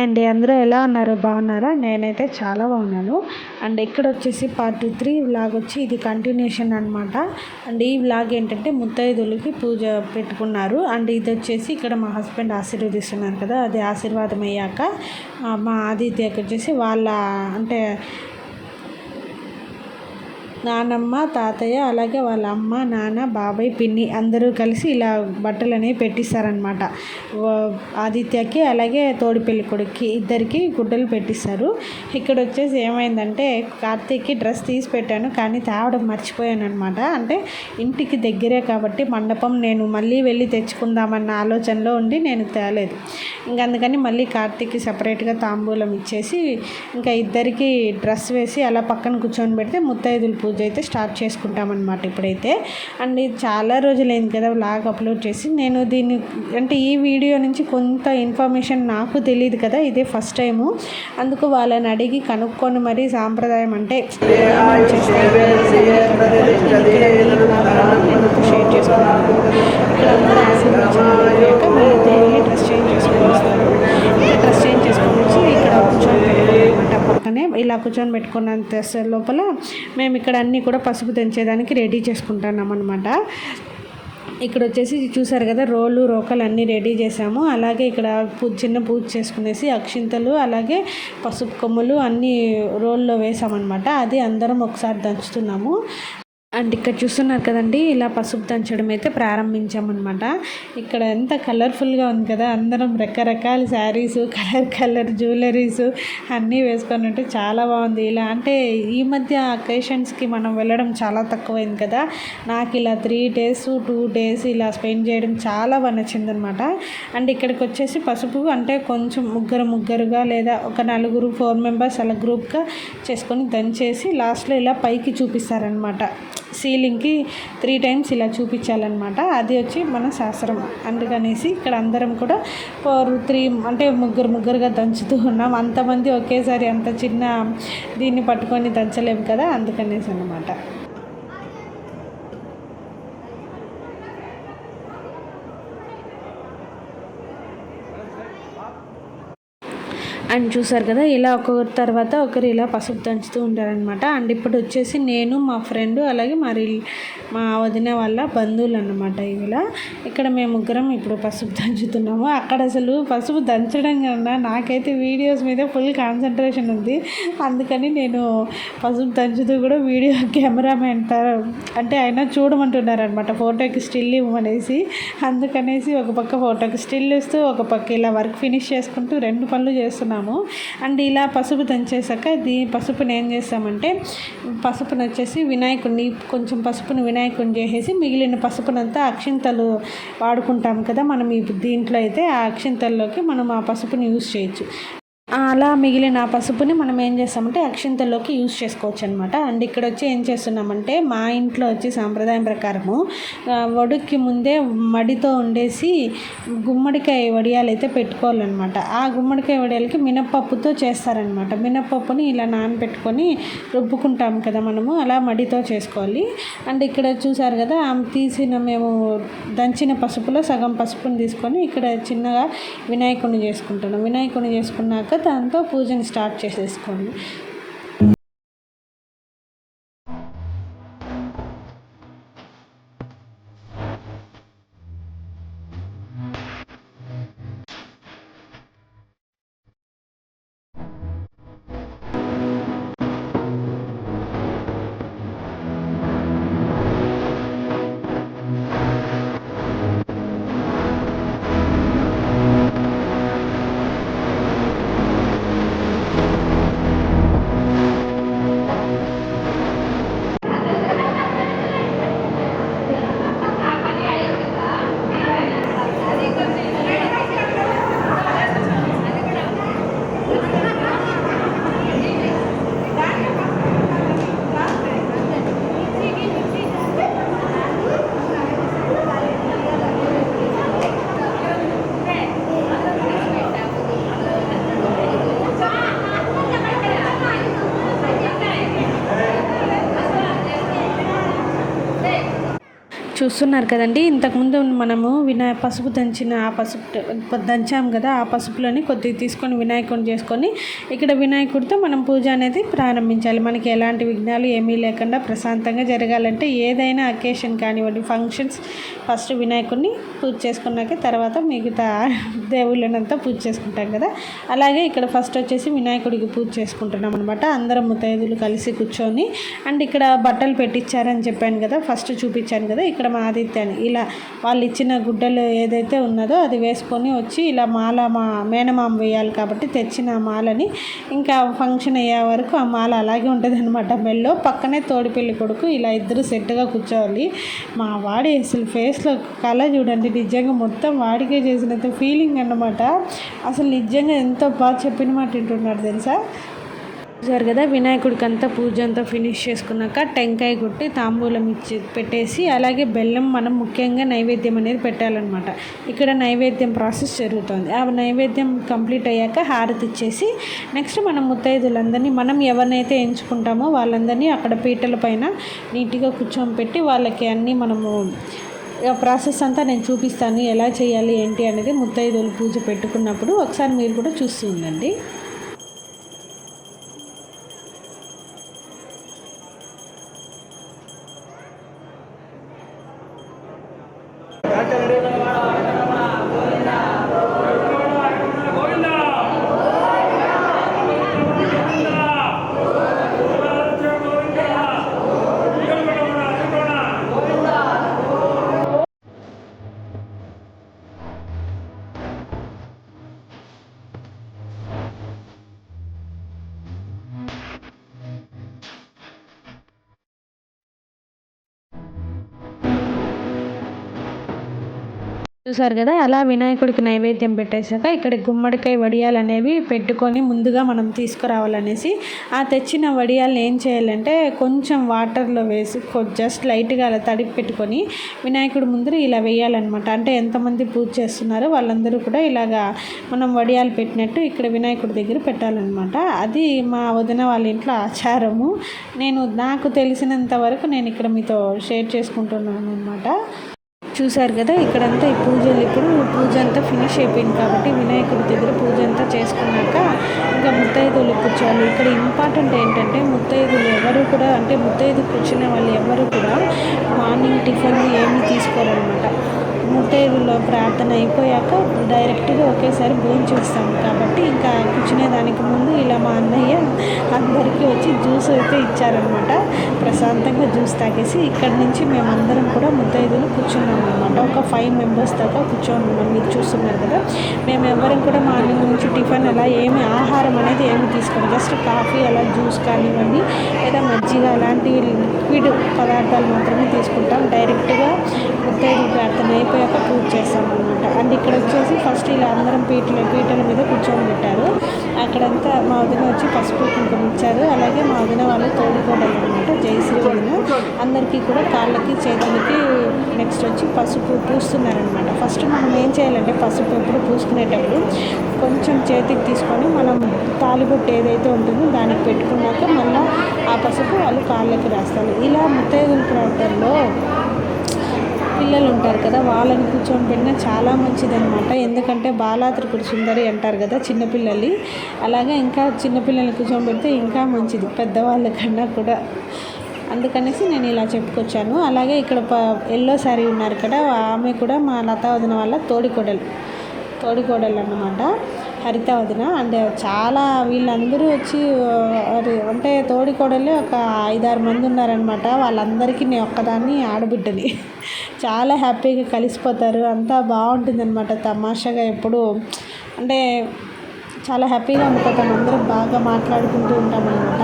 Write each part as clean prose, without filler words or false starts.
Hi అండి, అందరూ ఎలా ఉన్నారు? బాగున్నారా? నేనైతే చాలా బాగున్నాను. అండ్ ఇక్కడ వచ్చేసి పార్ట్ 3 వ్లాగ్ వచ్చి ఇది కంటిన్యూషన్ అనమాట. అండ్ ఈ వ్లాగ్ ఏంటంటే ముత్తైదులకి పూజ పెట్టుకున్నారు. అండ్ ఇది వచ్చేసి ఇక్కడ మా హస్బెండ్ ఆశీర్వదిస్తున్నారు కదా, అది ఆశీర్వాదం అయ్యాక మా ఆదిత్యకి వచ్చేసి వాళ్ళ అంటే నానమ్మ, తాతయ్య, అలాగే వాళ్ళ అమ్మ, నాన్న, బాబాయ్, పిన్ని అందరూ కలిసి ఇలా బట్టలు అనేవి పెట్టిస్తారనమాట. ఆదిత్యకి అలాగే తోడి పెళ్లి కొడుక్కి ఇద్దరికి గుడ్డలు పెట్టిస్తారు. ఇక్కడ వచ్చేసి ఏమైందంటే కార్తీక్కి డ్రెస్ తీసి పెట్టాను, కానీ తేవడం మర్చిపోయాను అనమాట. అంటే ఇంటికి దగ్గరే కాబట్టి మండపం నేను మళ్ళీ వెళ్ళి తెచ్చుకుందామన్న ఆలోచనలో ఉండి నేను తేలేదు. ఇంకా అందుకని మళ్ళీ కార్తీక్కి సపరేట్గా తాంబూలం ఇచ్చేసి ఇంకా ఇద్దరికి డ్రెస్ వేసి అలా పక్కన కూర్చొని పెడితే ముత్తైదుల పూజ అయితే స్టార్ట్ చేసుకుంటామన్నమాట ఇప్పుడైతే. అండ్ ఇది చాలా రోజులైంది కదా వ్లాగ్ అప్లోడ్ చేసి. నేను దీన్ని అంటే ఈ వీడియో నుంచి కొంత ఇన్ఫర్మేషన్ నాకు తెలియదు కదా, ఇదే ఫస్ట్ టైము. అందుకు వాళ్ళని అడిగి కనుక్కొని మరీ సాంప్రదాయం అంటే షేర్ చేసుకుంటాను. ఇక్కడ అందరూ డ్రెస్ చేంజ్ చేసుకొని వస్తారు. డ్రెస్ చేంజ్ చేసుకొని వచ్చి ఇక్కడ కూర్చొని అనమాట. పక్కనే ఇలా కూర్చొని పెట్టుకున్నంత లోపల మేము ఇక్కడ అన్నీ కూడా పసుపు తెంచేదానికి రెడీ చేసుకుంటున్నాం అనమాట. ఇక్కడ వచ్చేసి చూసారు కదా, రోలు రోకలు అన్నీ రెడీ చేసాము. అలాగే ఇక్కడ చిన్న పూజ చేసుకునేసి అక్షింతలు అలాగే పసుపు కొమ్ములు అన్నీ రోల్లో వేసామన్నమాట. అది అందరం ఒకసారి దంచుతున్నాము. అండ్ ఇక్కడ చూస్తున్నారు కదండి, ఇలా పసుపు దంచడం అయితే ప్రారంభించామన్నమాట. ఇక్కడ ఎంత కలర్ఫుల్గా ఉంది కదా, అందరం రకరకాల శారీస్, కలర్ జ్యువెలరీస్ అన్నీ వేసుకొని ఉంటే చాలా బాగుంది. ఇలా అంటే ఈ మధ్య అకేషన్స్కి మనం వెళ్ళడం చాలా తక్కువైంది కదా. నాకు ఇలా 3 days 2 days ఇలా స్పెండ్ చేయడం చాలా బాగా నచ్చిందనమాట. అండ్ ఇక్కడికి వచ్చేసి పసుపు అంటే కొంచెం ముగ్గురుగా లేదా ఒక 4 members అలా గ్రూప్గా చేసుకొని దంచేసి లాస్ట్లో ఇలా పైకి చూపిస్తారనమాట. సీలింగ్కి 3 times ఇలా చూపించాలన్నమాట. అది వచ్చి మన శాస్త్రం. అందుకనేసి ఇక్కడ అందరం కూడా 3 అంటే ముగ్గురుగా దంచుతూ ఉన్నాం. అంతమంది ఒకేసారి అంత చిన్న దీన్ని పట్టుకొని దంచలేము కదా, అందుకనేసి అన్నమాట. అండ్ చూసారు కదా, ఇలా ఒక్కొక్కరి తర్వాత ఒకరు ఇలా పసుపు దంచుతూ ఉంటారనమాట. అండ్ ఇప్పుడు వచ్చేసి నేను మా ఫ్రెండ్ అలాగే మా వదిన వాళ్ళ బంధువులు అన్నమాట. ఇలా ఇక్కడ మేము ముగ్గురం ఇప్పుడు పసుపు దంచుతున్నాము. అక్కడ అసలు పసుపు దంచడం కన్నా నాకైతే వీడియోస్ మీద ఫుల్ కాన్సన్ట్రేషన్ ఉంది. అందుకని నేను పసుపు దంచుతూ కూడా వీడియో కెమెరామెన్ అంటే ఆయన చూడమంటున్నారనమాట, ఫోటోకి స్టిల్ ఇవ్వమనేసి. అందుకనేసి ఒక పక్క ఫోటోకి స్టిల్ ఇస్తూ ఒక పక్క ఇలా వర్క్ ఫినిష్ చేసుకుంటూ 2 పనులు చేస్తున్నాము. అండ్ ఇలా పసుపు దంచేసాక పసుపుని ఏం చేస్తామంటే పసుపుని వచ్చేసి కొంచెం పసుపుని వినాయకుని చేసేసి మిగిలిన పసుపునంతా అక్షింతలు వాడుకుంటాం కదా మనం. దీంట్లో అయితే ఆ అక్షింతల్లోకి మనం ఆ పసుపుని యూజ్ చేయొచ్చు. అలా మిగిలిన పసుపుని మనం ఏం చేస్తామంటే అక్షింతల్లోకి యూజ్ చేసుకోవచ్చు అనమాట. అండ్ ఇక్కడ వచ్చి ఏం చేస్తున్నామంటే మా ఇంట్లో వచ్చి సాంప్రదాయం ప్రకారము వడుక్కి ముందే మడితో ఉండేసి గుమ్మడికాయ వడియాలు అయితే పెట్టుకోవాలన్నమాట. ఆ గుమ్మడికాయ వడియాలకి మినపప్పుతో చేస్తారనమాట. మినపప్పుని ఇలా నానబెట్టుకొని రుబ్బుకుంటాం కదా మనము, అలా మడితో చేసుకోవాలి. అండ్ ఇక్కడ చూసారు కదా, మేము దంచిన పసుపులో సగం పసుపుని తీసుకొని ఇక్కడ చిన్నగా వినాయకుడిని చేసుకుంటున్నాం. వినాయకుడిని చేసుకున్నాక దాంతో పూజని స్టార్ట్ చేసేసుకోండి. చూస్తున్నారు కదండి, ఇంతకుముందు మనము పసుపు దంచిన ఆ పసుపు దంచాం కదా, ఆ పసుపులోని కొద్దిగా తీసుకొని వినాయకుడిని చేసుకొని ఇక్కడ వినాయకుడితో మనం పూజ అనేది ప్రారంభించాలి. మనకి ఎలాంటి విఘ్నాలు ఏమీ లేకుండా ప్రశాంతంగా జరగాలంటే ఏదైనా అకేషన్ కానివ్వండి, ఫంక్షన్స్, ఫస్ట్ వినాయకుడిని పూజ చేసుకున్నాక తర్వాత మిగతా దేవుళ్ళనంతా పూజ చేసుకుంటాం కదా, అలాగే ఇక్కడ ఫస్ట్ వచ్చేసి వినాయకుడికి పూజ చేసుకుంటున్నాం అనమాట. అందరం ముత్తైదులు కలిసి కూర్చొని. అండ్ ఇక్కడ బట్టలు పెట్టించారని చెప్పాను కదా, ఫస్ట్ చూపించాను కదా, ఇక్కడ మా ఆదిత్యాన్ని ఇలా వాళ్ళు ఇచ్చిన గుడ్డలు ఏదైతే ఉన్నదో అది వేసుకొని వచ్చి ఇలా మాల మా మేనమామ వేయాలి కాబట్టి తెచ్చిన మాలని ఇంకా ఫంక్షన్ అయ్యే వరకు ఆ మాల అలాగే ఉంటుంది అనమాట మెల్లో. పక్కనే తోడిపెళ్ళి కొడుకు ఇలా ఇద్దరు సెట్గా కూర్చోవాలి. మా వాడి అసలు ఫేస్లో కళ చూడండి, నిజంగా మొత్తం వాడికే చేసినంత ఫీలింగ్ అన్నమాట. అసలు నిజంగా ఎంతో బాగా చెప్పిన మాట వింటున్నాడు తెలుసా. చూసారు కదా, వినాయకుడికి అంతా పూజ అంతా ఫినిష్ చేసుకున్నాక టెంకాయ కొట్టి తాంబూలం ఇచ్చి పెట్టేసి అలాగే బెల్లం మనం ముఖ్యంగా నైవేద్యం అనేది పెట్టాలన్నమాట. ఇక్కడ నైవేద్యం ప్రాసెస్ జరుగుతుంది. ఆ నైవేద్యం కంప్లీట్ అయ్యాక హారతి ఇచ్చేసి నెక్స్ట్ మనం ముత్తైదులందరినీ మనం ఎవరినైతే ఎంచుకుంటామో వాళ్ళందరినీ అక్కడ పీటల పైన నీట్గా కూర్చోబెట్టి వాళ్ళకి అన్నీ మనము ప్రాసెస్ అంతా నేను చూపిస్తాను ఎలా చేయాలి ఏంటి అనేది. ముత్తైదులు పూజ పెట్టుకున్నప్పుడు ఒకసారి మీరు కూడా చూస్తూ ఉండండి. చూసారు కదా, అలా వినాయకుడికి నైవేద్యం పెట్టేశాక ఇక్కడ గుమ్మడికాయ వడియాలు అనేవి పెట్టుకొని ముందుగా మనం తీసుకురావాలనేసి ఆ తెచ్చిన వడియాలను ఏం చేయాలంటే కొంచెం వాటర్లో వేసి జస్ట్ లైట్గా అలా తడిపి పెట్టుకొని వినాయకుడి ముందర ఇలా వేయాలన్నమాట. అంటే ఎంతమంది పూజ చేస్తున్నారో వాళ్ళందరూ కూడా ఇలాగా మనం వడియాలు పెట్టినట్టు ఇక్కడ వినాయకుడి దగ్గర పెట్టాలన్నమాట. అది మా వదిన వాళ్ళ ఇంట్లో ఆచారము. నాకు తెలిసినంత వరకు నేను ఇక్కడ మీతో షేర్ చేసుకుంటున్నాను అనమాట. చూసారు కదా, ఇక్కడంతా ఈ ఇప్పుడు పూజ అంతా ఫినిష్ అయిపోయింది కాబట్టి వినాయకుడి దగ్గర పూజ అంతా చేసుకున్నాక ఇంకా ముత్తైదులు కూర్చోవాలి. ఇక్కడ ఇంపార్టెంట్ ఏంటంటే ముత్తైదులు ఎవరు కూడా అంటే ముత్తైదు కూర్చునే వాళ్ళు ఎవరు కూడా మార్నింగ్ టిఫిన్ ఏమీ తీసుకోరనమాట. ముత్తైదులో ప్రార్థన అయిపోయాక డైరెక్ట్గా ఒకేసారి భోజనం చేస్తాము కాబట్టి ఇంకా కూర్చునేదానికి ముందు ఇలా మా అన్నయ్య అందరికీ వచ్చి జ్యూస్ అయితే ఇచ్చారనమాట. ప్రశాంతంగా జ్యూస్ తాగేసి ఇక్కడి నుంచి మేమందరం కూడా ముత్తైదులు కూర్చున్నాం అనమాట. ఒక 5 మెంబర్స్ దాకా కూర్చొని ఉన్నాం. మీరు చూస్తున్నారు కదా, మేము ఎవరం కూడా మార్నింగ్ నుంచి టిఫిన్ అలా ఏమి ఆహారం అనేది ఏమి తీసుకోము. జస్ట్ కాఫీ అలా జ్యూస్ కానివ్వండి లేదా మజ్జిగ అలాంటి లిక్విడ్ పదార్థాలు మాత్రమే తీసుకుంటాం. డైరెక్ట్గా ముత్తైదు ప్రార్థన అయిపోయాక పూజ చేస్తామన్నమాట. అండ్ ఇక్కడ వచ్చేసి ఫస్ట్ ఇలా అందరం పీటల మీద కూర్చొని పెట్టారు. అక్కడంతా మా వదిన వచ్చి పసుపు కుంకుమ ఇచ్చారు. అలాగే మా వదిన వాళ్ళు తోడుకోవడం అనమాట, జయశ్రీ వదిన. అందరికీ కూడా కాళ్ళకి చేతులకి నెక్స్ట్ వచ్చి పసుపు పూస్తున్నారనమాట. ఫస్ట్ మనం ఏం చేయాలంటే పసుపు ఎప్పుడు పూసుకునేటప్పుడు కొంచెం చేతికి తీసుకొని మనం తాలిబొట్టు ఏదైతే ఉంటుందో దానికి పెట్టుకున్నాక మళ్ళీ ఆ పసుపు వాళ్ళు కాళ్ళకి రాస్తారు. ఇలా ముత్తైదుల ప్రాంతంలో పిల్లలు ఉంటారు కదా, వాళ్ళని కూర్చొని పెట్టినా చాలా మంచిదన్నమాట. ఎందుకంటే బాలాత్రిపుర సుందరి అంటారు కదా చిన్నపిల్లలు, అలాగే ఇంకా చిన్నపిల్లల్ని కూర్చొని పెడితే ఇంకా మంచిది పెద్దవాళ్ళ కన్నా కూడా. అందుకనేసి నేను ఇలా చెప్పుకొచ్చాను. అలాగే ఇక్కడ ఎల్లో శారీ ఉన్నారు కదా, ఆమె కూడా మా లతా వదిన వాళ్ళ తోడికోడలు అన్నమాట, హరిత వదిన. అండ్ చాలా వీళ్ళందరూ వచ్చి అంటే తోడికోడలే ఒక 5-6 మంది ఉన్నారనమాట. వాళ్ళందరికీ నేను ఒక్కదాన్ని ఆడబిడ్డని. చాలా హ్యాపీగా కలిసిపోతారు, అంతా బాగుంటుందన్నమాట. తమాషాగా ఎప్పుడు అంటే చాలా హ్యాపీగా ఉండిపోతాం, అందరం బాగా మాట్లాడుకుంటూ ఉంటామన్నమాట.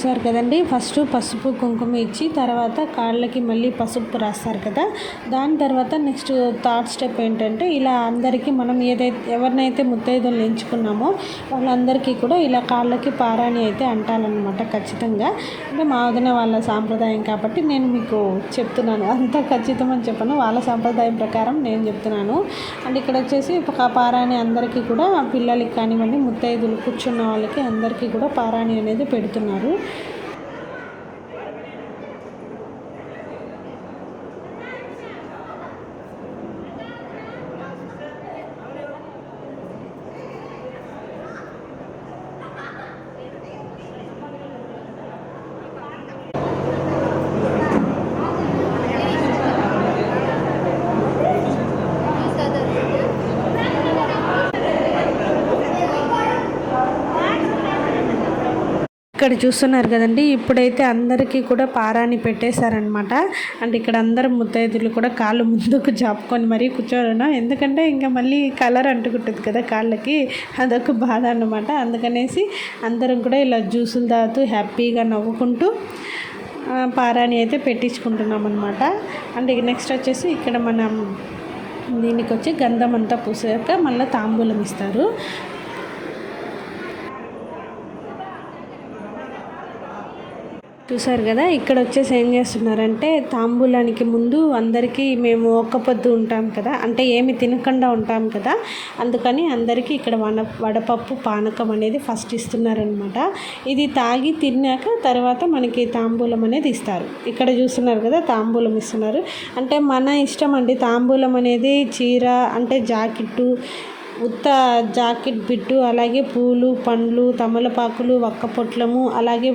చూసారు కదండి, ఫస్ట్ పసుపు కుంకుమ ఇచ్చి తర్వాత కాళ్ళకి మళ్ళీ పసుపు రాస్తారు కదా. దాని తర్వాత నెక్స్ట్ థర్డ్ స్టెప్ ఏంటంటే ఇలా అందరికీ మనం ఎవరినైతే ముత్తైదులు ఎంచుకున్నామో వాళ్ళందరికీ కూడా ఇలా కాళ్ళకి పారాణి అయితే అంటాలన్నమాట ఖచ్చితంగా. అంటే మా వదిన వాళ్ళ సాంప్రదాయం కాబట్టి నేను మీకు చెప్తున్నాను, అంత ఖచ్చితమని చెప్పను, వాళ్ళ సాంప్రదాయం ప్రకారం నేను చెప్తున్నాను. అండ్ ఇక్కడ వచ్చేసి పారాణి అందరికీ కూడా పిల్లలకి కానివ్వండి, ముత్తైదులు కూర్చున్న వాళ్ళకి అందరికీ కూడా పారాణి అనేది పెడుతున్నారు. ఇక్కడ చూస్తున్నారు కదండి, ఇప్పుడైతే అందరికీ కూడా పారాని పెట్టేశారనమాట. అండ్ ఇక్కడ అందరు ముత్తైదులు కూడా కాళ్ళు ముందుకు జాపుకొని మరీ కూర్చోరు, ఎందుకంటే ఇంకా మళ్ళీ కలర్ అంటుకుంటుంది కదా కాళ్ళకి, అదొక బాధ అన్నమాట. అందుకనేసి అందరం కూడా ఇలా జ్యూసులు తాగుతూ హ్యాపీగా నవ్వుకుంటూ పారాని అయితే పెట్టించుకుంటున్నాం అనమాట. అండ్ నెక్స్ట్ వచ్చేసి ఇక్కడ మనం దీనికి వచ్చి గంధం అంతా పూసాక మళ్ళీ తాంబూలం ఇస్తారు. చూసారు కదా, ఇక్కడ వచ్చేసి ఏం చేస్తున్నారంటే తాంబూలానికి ముందు అందరికీ మేము ఒక్క పొద్దు ఉంటాం కదా, అంటే ఏమి తినకుండా ఉంటాం కదా, అందుకని అందరికీ ఇక్కడ వడపప్పు పానకం అనేది ఫస్ట్ ఇస్తున్నారనమాట. ఇది తాగి తిన్నాక తర్వాత మనకి తాంబూలం అనేది ఇస్తారు. ఇక్కడ చూస్తున్నారు కదా, తాంబూలం ఇస్తున్నారు. అంటే మన ఇష్టం అండి, తాంబూలం అనేది చీర అంటే జాకెట్టు, ఉత్త జాకెట్ బిట్టు, అలాగే పూలు పండ్లు తమలపాకులు ఒక్క పొట్లము, అలాగే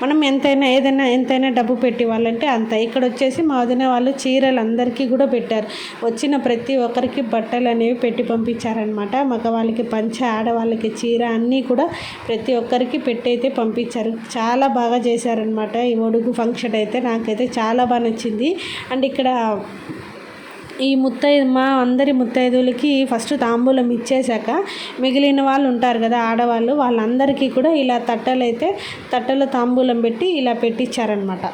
మనం ఎంతైనా డబ్బు పెట్టి వాళ్ళంటే అంత. ఇక్కడ వచ్చేసి మా వదిన వాళ్ళు చీరలు అందరికీ కూడా పెట్టారు. వచ్చిన ప్రతి ఒక్కరికి బట్టలు అనేవి పెట్టి పంపించారనమాట. మగవాళ్ళకి పంచ, ఆడవాళ్ళకి చీర అన్నీ కూడా ప్రతి ఒక్కరికి పెట్టి అయితే పంపించారు. చాలా బాగా చేశారనమాట ఈ ఒడుగు ఫంక్షన్ అయితే. నాకైతే చాలా బాగా నచ్చింది. అండ్ ఇక్కడ ఈ మా అందరి ముత్తైదులకి ఫస్ట్ తాంబూలం ఇచ్చేశాక మిగిలిన వాళ్ళు ఉంటారు కదా ఆడవాళ్ళు, వాళ్ళందరికీ కూడా ఇలా తట్టలో తాంబూలం పెట్టి ఇలా పెట్టించారనమాట.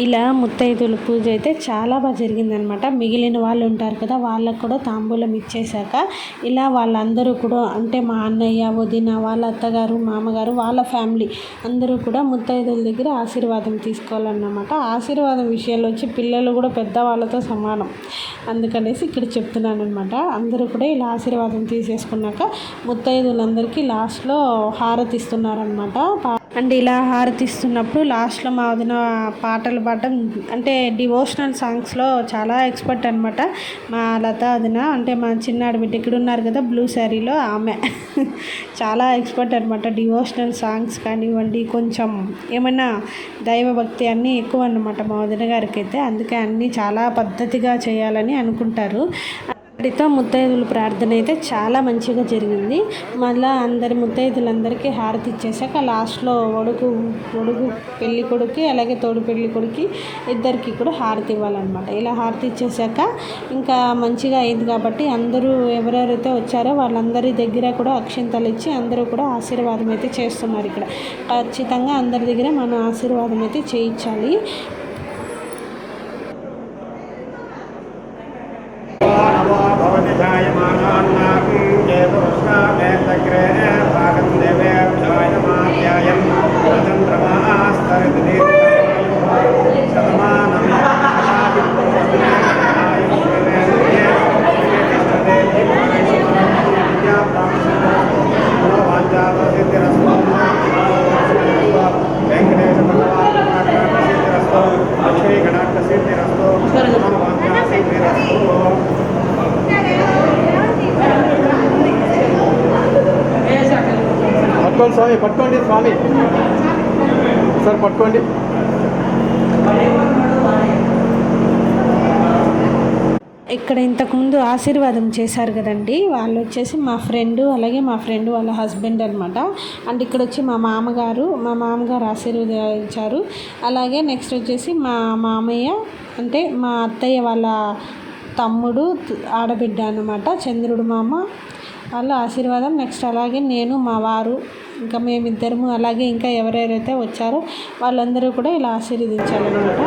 ఇలా ముత్తైదుల పూజ అయితే చాలా బాగా జరిగిందనమాట. మిగిలిన వాళ్ళు ఉంటారు కదా, వాళ్ళకు కూడా తాంబూలం ఇచ్చేశాక ఇలా వాళ్ళందరూ కూడా అంటే మా అన్నయ్య, వదిన, వాళ్ళ అత్తగారు, మామగారు, వాళ్ళ ఫ్యామిలీ అందరూ కూడా ముత్తైదుల దగ్గర ఆశీర్వాదం తీసుకోవాలన్నమాట. ఆశీర్వాదం విషయాల్లో వచ్చి పిల్లలు కూడా పెద్దవాళ్ళతో సమానం, అందుకనేసి ఇక్కడ చెప్తున్నాను అనమాట. అందరూ కూడా ఇలా ఆశీర్వాదం తీసేసుకున్నాక ముత్తైదులందరికీ లాస్ట్లో హారతి ఇస్తున్నారనమాట. అండ్ ఇలా హారతి ఇస్తున్నప్పుడు లాస్ట్లో మా వదిన పాటలు పాడడం అంటే డివోషనల్ సాంగ్స్లో చాలా ఎక్స్పర్ట్ అనమాట మా లత వదిన. అంటే మా చిన్నాడు బిడ్డ ఇక్కడ ఉన్నారు కదా బ్లూ శారీలో, ఆమె చాలా ఎక్స్పర్ట్ అనమాట. డివోషనల్ సాంగ్స్ కానివ్వండి, కొంచెం ఏమైనా దైవభక్తి అన్నీ ఎక్కువ అన్నమాట మా వదిన గారికి అయితే. అందుకే అన్నీ చాలా పద్ధతిగా చేయాలని అనుకుంటారు. అక్కడితో ముత్తైదుల ప్రార్థన అయితే చాలా మంచిగా జరిగింది. మళ్ళీ అందరి ముత్తైదులందరికీ హారతి ఇచ్చేసాక లాస్ట్లో ఒడుగు పెళ్ళి కొడుకు అలాగే తోడు పెళ్ళి కొడుకు ఇద్దరికి కూడా హారతి ఇవ్వాలన్నమాట. ఇలా హారతి ఇచ్చేసాక ఇంకా మంచిగా అయింది కాబట్టి అందరూ ఎవరెవరైతే వచ్చారో వాళ్ళందరి దగ్గర కూడా అక్షింతలు ఇచ్చి అందరూ కూడా ఆశీర్వాదం అయితే చేస్తున్నారు. ఇక్కడ ఖచ్చితంగా అందరి దగ్గర మనం ఆశీర్వాదం అయితే చేయించాలి. స్వామి పట్టుకోండి, స్వామి సార్ పట్టుకోండి. ఇక్కడ ఇక్కడ ఇంతకుముందు ఆశీర్వాదం చేశారు కదండి, వాళ్ళు వచ్చేసి మా ఫ్రెండ్, అలాగే మా ఫ్రెండ్ వాళ్ళ హస్బెండ్ అనమాట. అండ్ ఇక్కడ వచ్చి మా మామగారు ఆశీర్వదించారు. అలాగే నెక్స్ట్ వచ్చేసి మా మామయ్య అంటే మా అత్తయ్య వాళ్ళ తమ్ముడు ఆడబిడ్డ అనమాట, చంద్రుడు మామ వాళ్ళ ఆశీర్వాదం. నెక్స్ట్ అలాగే నేను, మా వారు, ఇంకా మేమిద్దరము, అలాగే ఇంకా ఎవరెవరైతే వచ్చారో వాళ్ళందరూ కూడా ఇలా ఆశీర్వదించాలన్నమాట.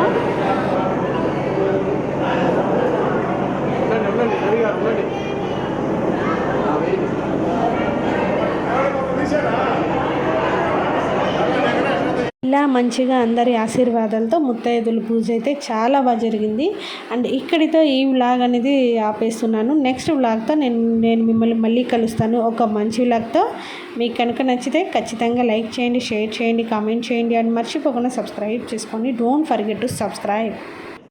ఇలా మంచిగా అందరి ఆశీర్వాదాలతో ముత్తైదుల పూజ అయితే చాలా బాగా జరిగింది. అండ్ ఇక్కడితో ఈ వ్లాగ్ అనేది ఆపేస్తున్నాను. నెక్స్ట్ వ్లాగ్తో నేను మిమ్మల్ని మళ్ళీ కలుస్తాను ఒక మంచి వ్లాగ్తో. మీకు కనుక నచ్చితే ఖచ్చితంగా లైక్ చేయండి, షేర్ చేయండి, కామెంట్ చేయండి. అండ్ మర్చిపోకుండా సబ్స్క్రైబ్ చేసుకోండి. Don't forget to subscribe.